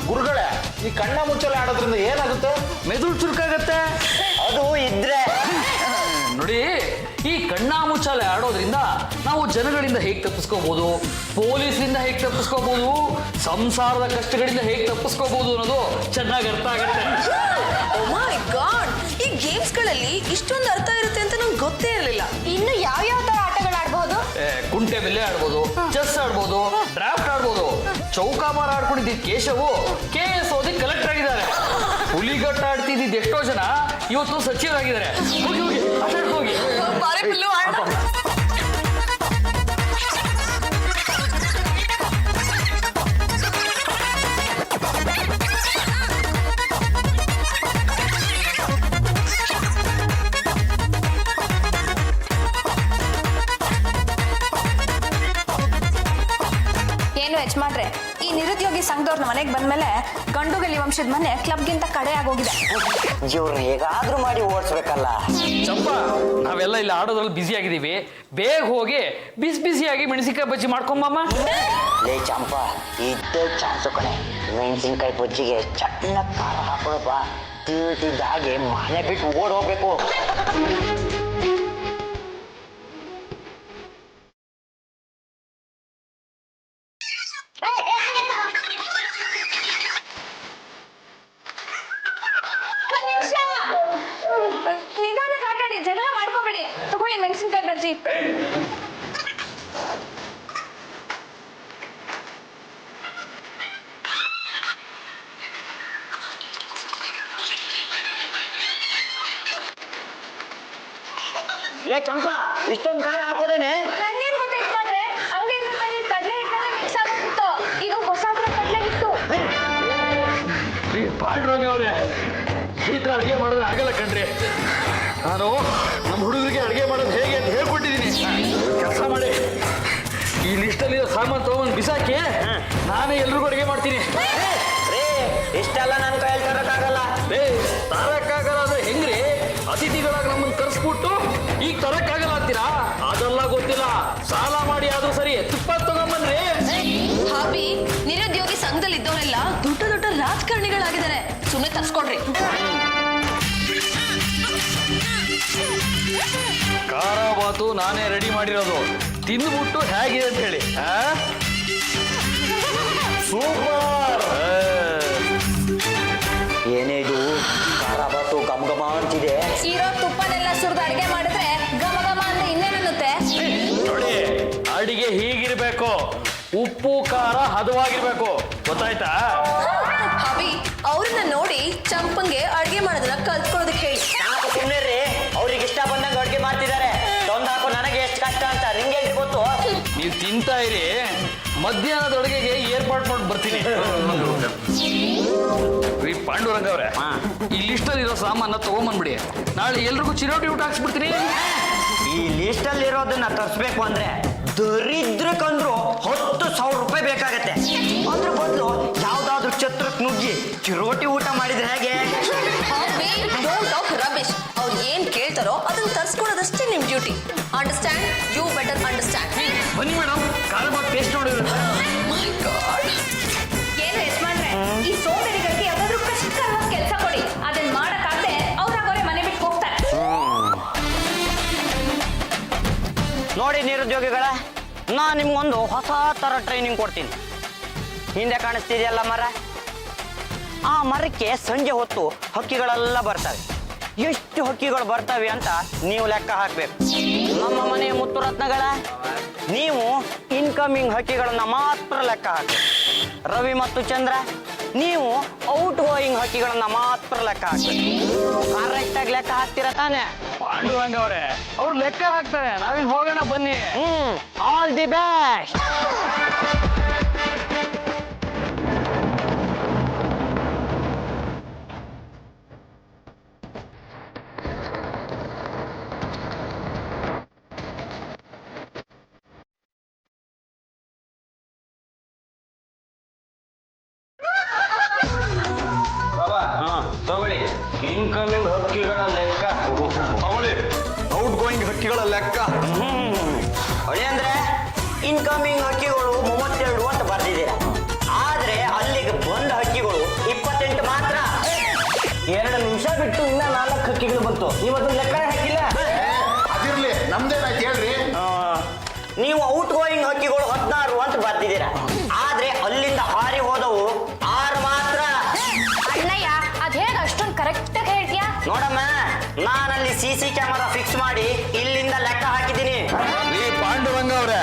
ಗುರುಗಳೇ, ಈ ಕಣ್ಣ ಮುಚ್ಚಲೆ ಆಡೋದ್ರಿಂದ ಏನಾಗುತ್ತೆ? ಮೆದುಳು ಚುರುಕಾಗತ್ತೆ. ಅದು ಇದ್ರೆ ನೋಡಿ, ಈ ಕಣ್ಣಾ ಮುಚ್ಚಾಲೆ ಆಡೋದ್ರಿಂದ ನಾವು ಜನಗಳಿಂದ ಹೇಗೆ ತಪ್ಪಿಸ್ಕೋಬಹುದು, ಪೊಲೀಸರಿಂದ ಹೇಗೆ ತಪ್ಪಿಸ್ಕೋಬಹುದು, ಸಂಸಾರದ ಕಷ್ಟಗಳಿಂದ ಹೇಗೆ ತಪ್ಪಿಸ್ಕೋಬಹುದು ಅನ್ನೋದು ಚೆನ್ನಾಗಿ ಅರ್ಥ ಆಗತ್ತೆ. ಓ ಮೈ ಗಾಡ್, ಈ ಗೇಮ್ಸ್ ಗಳಲ್ಲಿ ಇಷ್ಟೊಂದು ಅರ್ಥ ಇರುತ್ತೆ ಅಂತ ನಂಗೆ ಗೊತ್ತೇ ಇರಲಿಲ್ಲ. ಇನ್ನು ಯಾವ ಯಾವ ತರ ಆಟಗಳು ಆಡಬಹುದು? ಕುಂಟೆ ಬೆಲೆ ಆಡ್ಬೋದು, ಚೆಸ್ ಆಡ್ಬೋದು, ಡ್ರಾಫ್ಟ್ ಆಡ್ಬೋದು. ಚೌಕಾಬಾರ ಆಡ್ಕೊಂಡಿದ್ದ ಕೇಶವು KS ಓದಿ ಕಲೆಕ್ಟರ್ ಆಗಿದ್ದಾರೆ. ಹುಲಿಗಟ್ಟ ಆಡ್ತಿದ್ದಿದ್ದು ಎಷ್ಟೋ ಜನ ಇವತ್ತು ಸಚಿವರಾಗಿದ್ದಾರೆ. ಹೋಗಿ ಹೋಗಿ ಆಟ ಆಡ್ಕೊ ಹೋಗಿ. ಬಾರಿ ಬಿಲ್ಲು ಆಟ. ಏನು ಯಜಮಾನ್ರೆ, ಈ ನಿರುದ್ಯೋಗಿ ಸಂಘದವ್ರ ಮನೆಗೆ ಬಂದ್ಮೇಲೆ ಗಂಡುಗಲಿ ವಂಶದ ಮನೆ ಕ್ಲಬ್ಗಿಂತ ಕಡೆ ಆಗೋಗಿದೆ. ಇವ್ರನ್ನ ಹೇಗಾದ್ರೂ ಮಾಡಿ ಓಡಿಸ್ಬೇಕಲ್ಲ. ಚಂಪಾ, ನಾವೆಲ್ಲ ಇಲ್ಲಿ ಆಡೋದ್ರಲ್ಲಿ ಬ್ಯುಸಿ ಆಗಿದ್ದೀವಿ. ಬೇಗ ಹೋಗಿ ಬಿಸಿಯಾಗಿ ಮೆಣಸಿನಕಾಯಿ ಬಜ್ಜಿ ಮಾಡ್ಕೊಂಬಮ್ಮ. ಲೇ ಚಂಪ, ಇದ್ದ ಚಾನ್ಸು ಕಣೆ. ಮೆಣಸಿನ್ಕಾಯಿ ಬಜ್ಜಿಗೆ ಚೆನ್ನಾಗಿ ಖಾರ ಹಾಕೊಳ್ಳಪ್ಪ. ತಿಳ್ತಿದ್ದ ಹಾಗೆ ಮನೆ ಬಿಟ್ಟು ಓಡ್ ಹೋಗ್ಬೇಕು. ನಿಧಾನಕ್ಕೆ ಆಟಾಡಿ, ಜಗಳ ಮಾಡ್ಕೋಬೇಡಿ. ತಗೊಳ್ಳಿ ಮೆಣಸಿನ್ಕಾಯಿ ಬಜ್ಜಿ. ಲೇ ಚಂಪ, ಇಷ್ಟೊಂದು ಖಾರ ಹಾಕೋದೇನೆ? ನನ್ನೇನ್ ಗೊತ್ತಾಯ್ತು ಅಂಗಡಿಯಿಂದ ಕಡಲೆ ಹಿಟ್ಟಲ್ಲಿ ಮಿಕ್ಸ್ ಆಗ್ಬಿಟ್ಟು ಇದು ಹೊಸ ಕಡಲೆ ಹಿಟ್ಟು. ಪಾಂಡ್ರಂಗ ಅವ್ರೆ, ಈ ಥರ ಅಡುಗೆ ಮಾಡೋದು ಆಗಲ್ಲ ಕಣ್ರಿ. ನಾನು ನಮ್ಮ ಹುಡುಗರಿಗೆ ಅಡುಗೆ ಮಾಡೋದು ಹೇಗೆ ಅಂತ ಹೇಳ್ಕೊಟ್ಟಿದ್ದೀನಿ. ಕೆಲಸ ಮಾಡಿ, ಈ ಲಿಸ್ಟಲ್ಲಿರೋ ಸಾಮಾನು ತಗೊಂಡು ಬಿಸಾಕಿ ನಾನೇ ಎಲ್ರಿಗೂ ಅಡುಗೆ ಮಾಡ್ತೀನಿ. ರೇ, ಇಷ್ಟೆಲ್ಲ ನನ್ನ ಕೈಯಲ್ಲಿ ತರಕ್ಕಾಗಲ್ಲ. ತರಕ್ಕಾಗಲ್ಲ ಅಂದ್ರೆ ಹೆಂಗ್ರಿ? ಅತಿಥಿಗಳಾಗಿ ನಮ್ಮನ್ನು ಕರೆಸ್ಬಿಟ್ಟು ಈಗ ತರಕ್ಕಾಗಲ್ಲ ಅಂತೀರಾ? ಅದೆಲ್ಲ ಗೊತ್ತಿಲ್ಲ. ಸಾಲ ಮಾಡಿ ಆದ್ರೂ ಸರಿ ತುಪ್ಪ ತಗೊಂಬನ್ರಿ. ಹಾಬಿ, ನಿರುದ್ಯೋಗಿ ಸಂಘದಲ್ಲಿ ಇದ್ದವರೆಲ್ಲ ದೊಡ್ಡ ದೊಡ್ಡ ರಾಜಕಾರಣಿಗಳಾಗಿದ್ದಾರೆ. ಸುಮ್ಮನೆ ತರ್ಸ್ಕೊಡ್ರಿ. ಖಾರ ಬಾತು ನಾನೇ ರೆಡಿ ಮಾಡಿರೋದು. ತಿಂದ್ಬಿಟ್ಟು ಹೇಗಿದೆ ಅಂತ ಹೇಳಿ. ಸೂಪರ್. ಏನೇ ಇದು ಖಾರ ಬಾತು ಘಮ ಘಮ ಅಂತಿದೆ. ಇರೋ ತುಪ್ಪನೆಲ್ಲ ಸುರಿದು ಅಡಿಗೆ ಮಾಡಿದ್ರೆ ಘಮ ಘಮ ಅಂದ್ರೆ ಇನ್ನೇನನ್ನುತ್ತೆ? ನೋಡಿ, ಅಡಿಗೆ ಹೀಗಿರ್ಬೇಕು. ಉಪ್ಪು ಖಾರ ಹದವಾಗಿರ್ಬೇಕು, ಗೊತ್ತಾಯ್ತಾ? ಹಾಬಿ, ಅವ್ರನ್ನ ನೋಡಿ ಚಂಪಂಗೆ ಅಡಿಗೆ ಮಾಡೋದನ್ನ ಕಲ್ತ್ಕೊಳ್ಳೋದಕ್ಕೆ ಹೇಳಿ. ಸಾಕು ಸುಮ್ಮನೆ ರೀ, ಅವ್ರಿಗೆ ಇಷ್ಟ ಬಂದಂಗೆ ಅಡುಗೆ ಮಾಡ್ತಿದ್ದಾರೆ. ತಂದು ಹಾಕು, ನನಗೆ ಎಷ್ಟು ಕಷ್ಟ ಅಂತ ನಿಂಗೆ ಗೊತ್ತು. ನೀವು ತಿಂತಾ ಇರಿ, ಮಧ್ಯಾಹ್ನದ ಅಡುಗೆಗೆ ಏರ್ಪಾಡು ಮಾಡಿ ಬರ್ತೀನಿ. ಈ ಪಾಂಡುರಂಗ ಅವ್ರೆ, ಈ ಲಿಸ್ಟಲ್ಲಿ ಇರೋ ಸಾಮಾನ ತಗೊಂಬಂದ್ಬಿಡಿ. ನಾಳೆ ಎಲ್ರಿಗೂ ಚಿರೋಟಿ ಊಟ ಹಾಕ್ಸ್ಬಿಡ್ತೀನಿ. ಈ ಲಿಸ್ಟ್ ಅಲ್ಲಿ ಇರೋದನ್ನ ತರಿಸ್ಬೇಕು ಅಂದ್ರೆ ದರಿದ್ರಕ್ಕಂದ್ರು 10,000 ರೂಪಾಯಿ ಬೇಕಾಗತ್ತೆ. ಅದ್ರ ಬದಲು ಯಾವ್ದಾದ್ರು ಛತ್ರಕ್ ನುಗ್ಗಿ ಚಿರೋಟಿ ಊಟ ಮಾಡಿದ್ರೆ ಹೇಗೆ? ರಮೇಶ್ ಅವ್ರು ಏನ್ ಕೇಳ್ತಾರೋ ಅದನ್ನ ತರ್ಸ್ಕೊಡೋದಷ್ಟೇ ನಿಮ್ duty. Understand? You better understand. ಬನ್ನಿ ಮೇಡಮ್, ಖಾರ ಬಾತ್ ಟೇಸ್ಟ್ ನೋಡಿದ್ರೆ. ಏನು ಯಜಮಾನ್ರೆ, ಈ ಸೋಂಬೇರಿಗಳಿಗೆ ಯಾವ್ದಾದ್ರು ಕಷ್ಟಕರವಾದ ಕೆಲಸ ಕೊಡಿ. ಅದನ್ನ ಮಾಡಕ್ಕಾಗದೆ ಅವ್ರಾಗವ್ರೆ ಮನೆ ಬಿಟ್ಟು ಹೋಗ್ತಾರೆ. ನೋಡಿ ನಿರುದ್ಯೋಗಿಗಳ, ನಾನು ನಿಮ್ಗೊಂದು ಹೊಸ ತರ ಟ್ರೈನಿಂಗ್ ಕೊಡ್ತೀನಿ. ಹಿಂದೆ ಕಾಣಿಸ್ತಿದೆಯಲ್ಲ ಮರ, ಆ ಮರಕ್ಕೆ ಸಂಜೆ ಹೊತ್ತು ಹಕ್ಕಿಗಳೆಲ್ಲ ಬರ್ತವೆ. ಎಷ್ಟು ಹಕ್ಕಿಗಳು ಬರ್ತವೆ ಅಂತ ನೀವು ಲೆಕ್ಕ ಹಾಕ್ಬೇಕು. ನಮ್ಮ ಮನೆಯ ಮುತ್ತುರತ್ನಗಳ, ನೀವು ಇನ್ಕಮಿಂಗ್ ಹಕ್ಕಿಗಳನ್ನ ಮಾತ್ರ ಲೆಕ್ಕ ಹಾಕಬೇಕು. ರವಿ ಮತ್ತು ಚಂದ್ರ, ನೀವು ಔಟ್ ಗೋಯಿಂಗ್ ಹಕ್ಕಿಗಳನ್ನ ಮಾತ್ರ ಲೆಕ್ಕ ಹಾಕ್ಬೇಕು. ಕರೆಕ್ಟ್ ಆಗಿ ಲೆಕ್ಕ ಹಾಕ್ತೀರ ತಾನೆ? ಪಾಂಡುರಂಗ ಅವರೇ, ಅವ್ರು ಲೆಕ್ಕ ಹಾಕ್ತಾರೆ, ನಾವಿನ್ ಹೋಗೋಣ ಬನ್ನಿ. All the best. ತಗೊಳ್ಳಿ ಇನ್ಕಮಿಂಗ್ ಹಕ್ಕಿಗಳ ಲೆಕ್ಕ. ತಗೊಳ್ಳಿ ಔಟ್ ಗೋಯಿಂಗ್ ಹಕ್ಕಿಗಳ ಲೆಕ್ಕ. ಹೊಳಿ ಅಂದ್ರೆ ಇನ್ಕಮಿಂಗ್ ಹಕ್ಕಿಗಳು 32 ಅಂತ ಬರ್ದಿದ್ದೀರಾ, ಆದ್ರೆ ಅಲ್ಲಿಗೆ ಬಂದ ಹಕ್ಕಿಗಳು 28 ಮಾತ್ರ. 2 ನಿಮಿಷ ಬಿಟ್ಟು ಇನ್ನ 4 ಹಕ್ಕಿಗಳು ಬಂತು. ನೀವು ಅದನ್ನ ಲೆಕ್ಕ ಹಾಕಿಲ್ಲ. ಅದಿರ್ಲಿ, ನಮ್ದೇನಾಯ್ತು ಹೇಳ್ರಿ. ನೀವು ಔಟ್ ಗೋಯಿಂಗ್ ಹಕ್ಕಿಗಳು 16 ಅಂತ ಬರ್ದಿದ್ದೀರಾ, ಆದ್ರೆ ಅಲ್ಲಿಂದ ಹಾರಿ ಹೋದವು 6 ಮಾತ್ರ. ಅಣ್ಣಯ್ಯ, ಅದ್ ಹೇಗೆ ಅಷ್ಟೊಂದು ಕರೆಕ್ಟ್ ಆಗಿ ಹೇಳ್ತೀಯಾ? ನೋಡಮ್ಮ, ನಾನಲ್ಲಿ CC ಕ್ಯಾಮರಾ ಫಿಕ್ಸ್ ಮಾಡಿ ಇಲ್ಲಿಂದ ಲೆಕ್ಕ ಹಾಕಿದ್ದೀನಿ. ಈ ಪಾಂಡುರಂಗ ಅವ್ರೆ,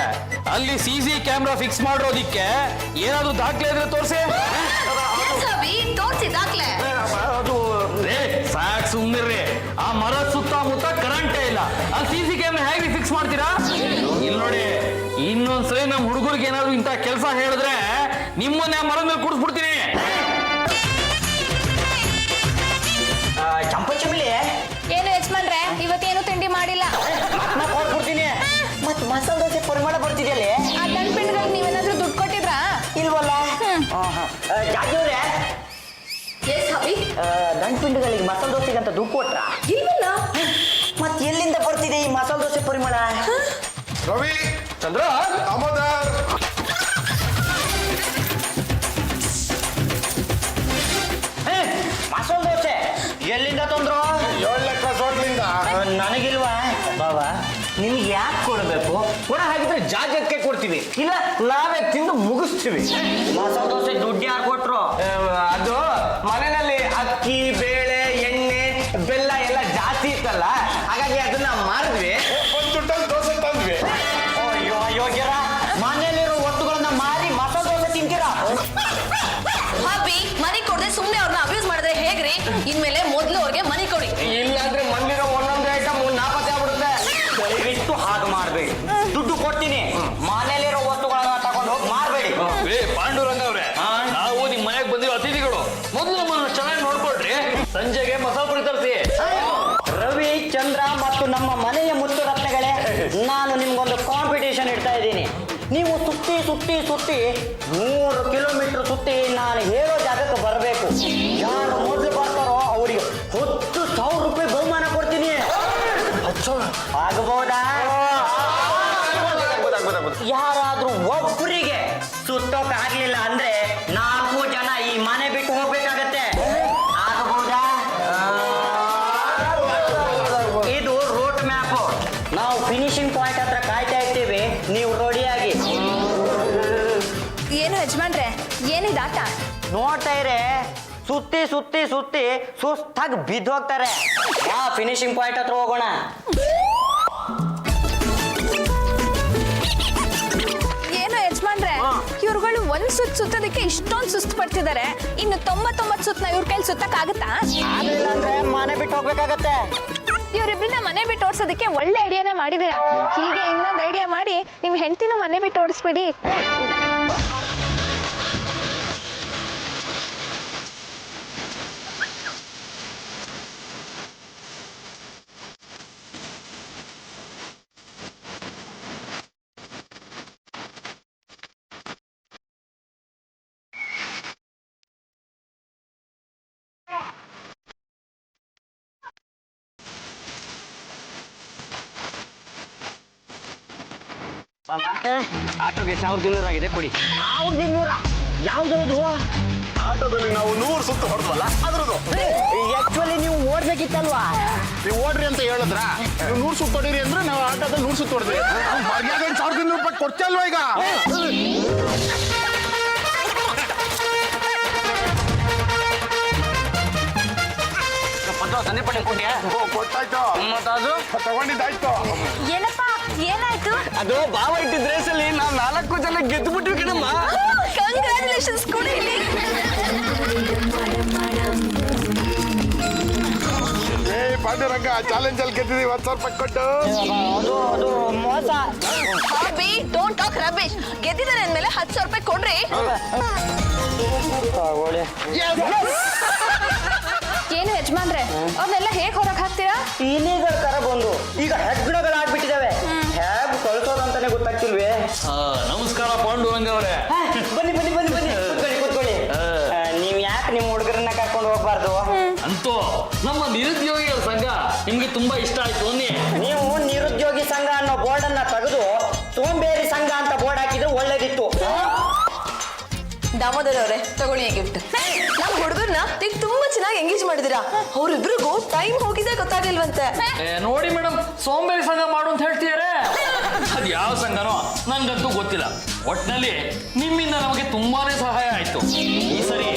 ಅಲ್ಲಿ CC ಕ್ಯಾಮ್ರಾ ಫಿಕ್ಸ್ ಮಾಡಿರೋದಿಕ್ಕೆ ಏನಾದ್ರು ದಾಖಲೆ ಇದ್ರೆ ತೋರಿಸಿ. ತೋರ್ಸಿ ದಾಖಲೆ. ಅದು ಸಾಕ್ ಸುಮ್ಮನಿರ್ರಿ. ಆ ಮರದ ಸುತ್ತಮುತ್ತ ಕರೆಂಟೇ ಇಲ್ಲ, ಅಲ್ಲಿ CC ಕ್ಯಾಮ್ರಾ ಹೇಗೆ ಫಿಕ್ಸ್ ಮಾಡ್ತೀರಾ? ಇಲ್ಲಿ ನೋಡಿ, ಇನ್ನೊಂದ್ಸರಿ ನಮ್ಮ ಹುಡುಗರಿಗೆ ಏನಾದ್ರು ಇಂಥ ಕೆಲಸ ಹೇಳಿದ್ರೆ ನಿಮ್ಮನ್ನೇ ಆ ಮರದ ಮೇಲೆ ಕೂಡಿಸ್ಬಿಡ್ತೀನಿ. ಚಂಪಚಮಿಲಿ ಏನು ಯಜಮಾನ್ರೆ, ಇವತ್ತೇನು ತಿಂಡಿ ಮಾಡಿಲ್ಲ. ಕೊಡ್ಬಿಡ್ತೀನಿ. ಮತ್ ಮಸಾಲೆ ದೋಸೆ ಪರಿಮಳ ಬರ್ತಿದೆಯಲ್ಲ, ಆ ದಂಡ್ಪಿಂಡ್ಗಳಿಗೆ ನೀವೇನಾದ್ರೂ ದುಡ್ಡು ಕೊಟ್ಟಿದ್ರಾ? ಇಲ್ವಲ್ಲ? ಜಾಗಿಯವ್ರೆ, ದಂಡ್ಪಿಂಡುಗಳಿಗೆ ಮಸಾಲೆ ದೋಸೆಗೆ ಅಂತ ದುಡ್ಡು ಕೊಟ್ರ? ಇಲ್ವಲ್ಲ. ಮತ್ ಎಲ್ಲಿಂದ ಬರ್ತಿದೆ ಈ ಮಸಾಲೆ ದೋಸೆ ಪರಿಮಳ? ರವಿ, ಚಂದ್ರ, ದಾಮೋದರ್, ಮಸಾಲೆ ದೋಸೆ ಎಲ್ಲಿಂದ ತಂದ್ರು? 7 ಲಕ್ಷ ಹೋಟ್ಲಿಂದ. ನನಗಿಲ್ವಾ? ಬಾಬಾ, ನಿಮ್ಗೆ ಯಾಕೆ ಕೊಡ್ಬೇಕು? ಕೊಡ ಹಾಗಿದ್ರೆ ಜಾಗಕ್ಕೆ ಕೊಡ್ತೀವಿ, ಇಲ್ಲ ನಾವೇ ತಿಂದು ಮುಗಿಸ್ತೀವಿ. ಮಸಾಲೆ ದೋಸೆ ದುಡ್ಡು ಯಾರು ಕೊಟ್ರು? ಅದು ಮನೆಯಲ್ಲಿ ಅಕ್ಕಿ, ಬೇಳೆ, ಎಣ್ಣೆ, ಬೆಲ್ಲ ಎಲ್ಲ ಜಾಸ್ತಿ ಇತ್ತಲ್ಲ, ಹಾಗಾಗಿ ಅದನ್ನ ಮಾರಿದ್ವಿ. ಒಂದು ದುಡ್ಡಲ್ಲಿ ದೋಸೆ ತಂದ್ವಿ. ಅಯ್ಯೋ ಅಯೋಗ್ಯರ, ಮನೆಯಲ್ಲಿರೋ ವಸ್ತುಗಳನ್ನ ಮಾರಿ ಮಸಾಲೆ ದೋಸೆ ತಿಂತೀರಾ? ಹಾಬಿ, ಮನಿ ಕೊಡದೆ ಸುಮ್ನೆ ಅವ್ರನ್ನ ಅಬ್ಯೂಸ್ ಮಾಡಿದ್ರೆ ಹೇಗ್ರಿ? ಇನ್ಮೇಲೆ ಮೊದ್ಲು ಅವ್ರಿಗೆ ಮನಿ ಕೊಡಿ. ಇಲ್ಲಾಂದ್ರೆ ಮಂದಿರೋ ಒಂದೊಂದು ಐಟಮ್ ನಾಪತ್ತೆ ಆಗ್ಬಿಡುತ್ತೆ. ದಯವಿಟ್ಟು ಹಾಗೆ ಮಾಡಬೇಡಿ. ದುಡ್ಡು ಕೊಡ್ತೀನಿ, ಮನೆಯಲ್ಲಿರೋ ವಸ್ತುಗಳನ್ನ ತಗೊಂಡು ಹೋಗಿ ಮಾರಬೇಡಿ. ಪಾಂಡುರಂಗ ಅವ್ರೆ, ನಾವು ನಿಮ್ ಮನೆಗೆ ಬಂದಿರೋ ಅತಿಥಿಗಳು, ಮೊದಲು ನಮ್ಮನ್ನ ಚೆನ್ನಾಗಿ ನೋಡ್ಕೊಳ್ರಿ. ಸಂಜೆಗೆ ಮಸಾಲೆ ಪುರಿ ತರಿಸಿ. ರವಿ, ಚಂದ್ರ ಮತ್ತು ನಮ್ಮ ಮನೆಯ ಮುತ್ತು ರತ್ನಗಳೇ, ನಾನು ನಿಮ್ಗೊಂದು ಕಾಂಪಿಟೇಷನ್ ಇಡ್ತಾ ಇದ್ದೀನಿ. ನೀವು ಸುತ್ತಿ ಸುತ್ತಿ ಸುತ್ತಿ 100 ಕಿಲೋಮೀಟರ್ ಸುತ್ತಿ ನಾನು ಹೇಳೋ ಜಾಗಕ್ಕೆ ಬರಬೇಕು. ಯಾರು ಮೊದಲು ಬರ್ತಾರೋ ಅವರಿಗೆ 10,000 ರೂಪಾಯಿ ಬಹುಮಾನ ಕೊಡ್ತೀನಿ. ಆಗಬಹುದಾ? ಯಾರಾದ್ರೂ ಒಬ್ಬರಿಗೆ ಸುತ್ತೋಕ್ ಆಗ್ಲಿಲ್ಲ ಅಂದ್ರೆ 4 ಜನ ಈ ಮನೆ ಬಿಟ್ಟು ಹೋಗ್ಬೇಕಾಗತ್ತೆ. ಆಗಬಹುದಾ? ಇದು ರೂಟ್ ಮ್ಯಾಪ್. ನಾವು ಫಿನಿಶಿಂಗ್ ಪಾಯಿಂಟ್ ಹತ್ರ ಕಾಯ್ತಾ ಇರ್ತೀವಿ, ನೀವು ರೆಡಿಯಾಗಿ. ಏನು ಯಜಮಾನ್ರೆ, ಏನಿದೆ ಆಟ? ನೋಡ್ತಾ ಇರೇ, ಸುತ್ತಿ ಸುತ್ತಿ ಸುತ್ತಿ ಸುಸ್ತಾಗಿ ಬಿದ್ದು ಹೋಗ್ತಾರೆ. ಫಿನಿಶಿಂಗ್ ಪಾಯಿಂಟ್ ಹತ್ರ ಹೋಗೋಣ. ಏನು ಯಜಮಾನ್ರೆ, ಇವ್ರುಗಳು ಒಂದ್ ಸುತ್ತೋದಕ್ಕೆ ಇಷ್ಟೊಂದು ಸುಸ್ತು ಪಡ್ತಿದ್ದಾರೆ. ಇನ್ನು 99 ಸುತ್ತನ ಇವ್ರ ಕೈಲಿ ಸುತ್ತಕ್ ಆಗುತ್ತಾ? ಆಗ್ಲಿಲ್ಲ ಅಂದ್ರೆ ಮನೆ ಬಿಟ್ಟು ಹೋಗ್ಬೇಕಾಗತ್ತೆ. ಇವರಿಬ್ರನ್ನ ಮನೆ ಬಿಟ್ಟು ಓಡಿಸೋದಕ್ಕೆ ಒಳ್ಳೆ ಐಡಿಯಾನೇ ಮಾಡಿದ್ರೆ. ಹೀಗೆ ಇನ್ನೊಂದು ಐಡಿಯಾ ಮಾಡಿ ನಿಮ್ ಹೆಂಡತಿನ ಮನೆ ಬಿಟ್ಟು ಓಡಿಸ್ಬಿಡಿ. ಆಟೋಗೆ 1200 ಆಗಿದೆ ಕೊಡಿ. 1200? ಯಾವ್ದು? ಆಟೋದಲ್ಲಿ ನಾವು 100 ಸುತ್ತು ಹೊಡೆದ್ವಲ್ಲ ಅದ್ರದ್ದು. ಆಕ್ಚುಲಿ ನೀವು ಓಡ್ಬೇಕಿತ್ತಲ್ವಾ? ನೀವು ಓಡ್ರಿ ಅಂತ ಹೇಳಿದ್ರ ನೀವು 100 ಸುತ್ತು ಹೊಡೀರಿ ಅಂದ್ರೆ ನಾವು ಆಟೋದಲ್ಲಿ 100 ಸುತ್ತು ಹೊಡೆದ್ವಿ. ಮರ್ಯಾದೆ 1200 ರೂಪಾಯಿ ಕೊಡ್ತಾ ಅಲ್ವಾ ಈಗ? ಸನ್ನೆ ಪಟ್ಟೆ ಕೊಟ್ಟಿಯಾ? ಕೊಟ್ಟಾಯ್ತು. ಮತ್ತದು ತಗೊಂಡಿದ್ದಾಯ್ತು. ಏನಪ್ಪ ಏನಾಯ್ತು? ಅದು ಬಾವ ಇಟ್ಟಿದ್ ರೇಸಲ್ಲಿ ನಾವು 4 ಜನ ಗೆದ್ದು ಬಿಟ್ವಿ ಕಣಮ್ಮ. ಕಂಗ್ರ್ಯಾಚುಲೇಷನ್ಸ್ ಕೊಡಿ ಇಲ್ಲಿ. ಪಾಂಡುರಂಗ ಚಾಲೆಂಜ್ ಅಲ್ಲಿ ಗೆದ್ದಿದ್ದೀವಿ 10,000 ರೂಪಾಯಿ ಕೊಟ್ಟು. ಅದು ಮೋಸ. ಹಾಬಿ ಡೋಂಟ್ ಟಾಕ್ ರಬೇಶ್. ಗೆದ್ದಿದ್ದಾರೆ ಅಂದ್ಮೇಲೆ 10,000 ರೂಪಾಯಿ ಕೊಡ್ರಿ. ಏನು ಯಜಮಾನ್ರೆ ಅವ್ರನ್ನೆಲ್ಲ ಹೇಗ್ ಹೊರಗೆ ಹಾಕ್ತೀರಾ? ಇಲಿಗಳ ತರ ಬಂದು ಈಗ ಹೆಗ್ಗಣಗಳಾಗ್ಬಿಟ್ಟಿದಾವೆ. ಹೇಗ್ ಕಳ್ಸೋದಂತಾನೆ ಗೊತ್ತಾಗ್ತಿಲ್ವೇ? ನಮಸ್ಕಾರ ಪಾಂಡುರಂಗ ಅವರೇ. ಬನ್ನಿ ಬನ್ನಿ ಬನ್ನಿ ಬನ್ನಿ ಕೂತ್ಕೊಳ್ಳಿ. ನೀವ್ ಯಾಕೆ ನಿಮ್ ಹುಡುಗರನ್ನ ಕರ್ಕೊಂಡು ಹೋಗ್ಬಾರ್ದು? ಅಂತೂ ನಮ್ಮ ನಿರುದ್ಯೋಗಿಗಳ ಸಂಘ ನಿಮ್ಗೆ ತುಂಬಾ ಇಷ್ಟ ಆಯ್ತು ಅನ್ನಿ. ನೀವು ನಿರುದ್ಯೋಗಿ ಸಂಘ ಅನ್ನೋ ಬೋರ್ಡ್ ಅನ್ನ ತೆಗೆದು ಸೋಂಬೇರಿ ಸಂಘ ಅಂತ ಬೋರ್ಡ್ ಹಾಕಿದ್ರೆ ಒಳ್ಳೇದಿತ್ತು. ದಾಮೋದರ್ ಅವರೇ ತಗೊಳ್ಳಿ ಗಿಫ್ಟ್. ನಮ್ ಹುಡುಗರ್ನ ನೀವು ತುಂಬಾ ಚೆನ್ನಾಗಿ ಎಂಗೇಜ್ ಮಾಡಿದೀರಾ. ಅವ್ರಿಬ್ರಿಗೂ ಟೈಮ್ ಹೋಗಿದೆ ಗೊತ್ತಾಗಿಲ್ವಂತೆ. ನೋಡಿ ಮೇಡಮ್, ಸೋಂಬೇರಿ ಸಂಘ ಮಾಡು ಅಂತ ಹೇಳ್ತಿದಾರೆ. ಅದ್ ಯಾವ ಸಂಘನೋ ನನ್ಗಂತೂ ಗೊತ್ತಿಲ್ಲ. ಒಟ್ನಲ್ಲಿ ನಿಮ್ಮಿಂದ ನಮಗೆ ತುಂಬಾನೇ ಸಹಾಯ ಆಯ್ತು. ಈ ಸರಿ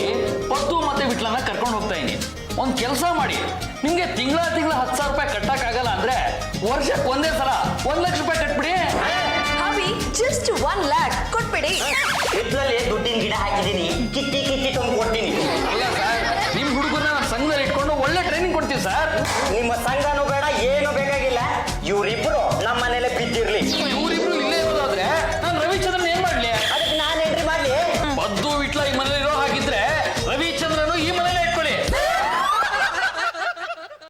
ಪದ್ದು ಮತ್ತೆ ವಿಟ್ಲನ್ನ ಕರ್ಕೊಂಡು ಹೋಗ್ತಾ ಇದೀನಿ. ಒಂದ್ ಕೆಲಸ ಮಾಡಿ, ನಿಮ್ಗೆ ತಿಂಗಳ 10,000 ರೂಪಾಯಿ ಕಟ್ಟಕ್ ಆಗಲ್ಲ ಅಂದ್ರೆ ವರ್ಷಕ್ಕೆ ಒಂದೇ ಸಲ 1,00,000 ರೂಪಾಯಿ ಕಟ್ಬಿಡಿ. ಹಾಬಿ ಜಸ್ಟ್ 1 lakh ಕೊಟ್ಬಿಡಿ. ಇದ್ರಲ್ಲಿ ದುಡ್ಡಿನ ಗಿಡ ಹಾಕಿದೀನಿ, ಕಿತ್ತಿ ಕಿತ್ತಿ ತಂದು ಕೊಡ್ತೀನಿ. ಅಲ್ಲ ಸರ್, ನಿಮ್ ಹುಡುಗರನ್ನ ಸಂಘದಲ್ಲಿ ಇಟ್ಕೊಂಡು ಒಳ್ಳೆ ಟ್ರೈನಿಂಗ್ ಕೊಡ್ತೀವಿ ಸರ್. ನಿಮ್ಮ ಸಂಘನೂ ಬೇಡ ಏನು ಬೇಡ.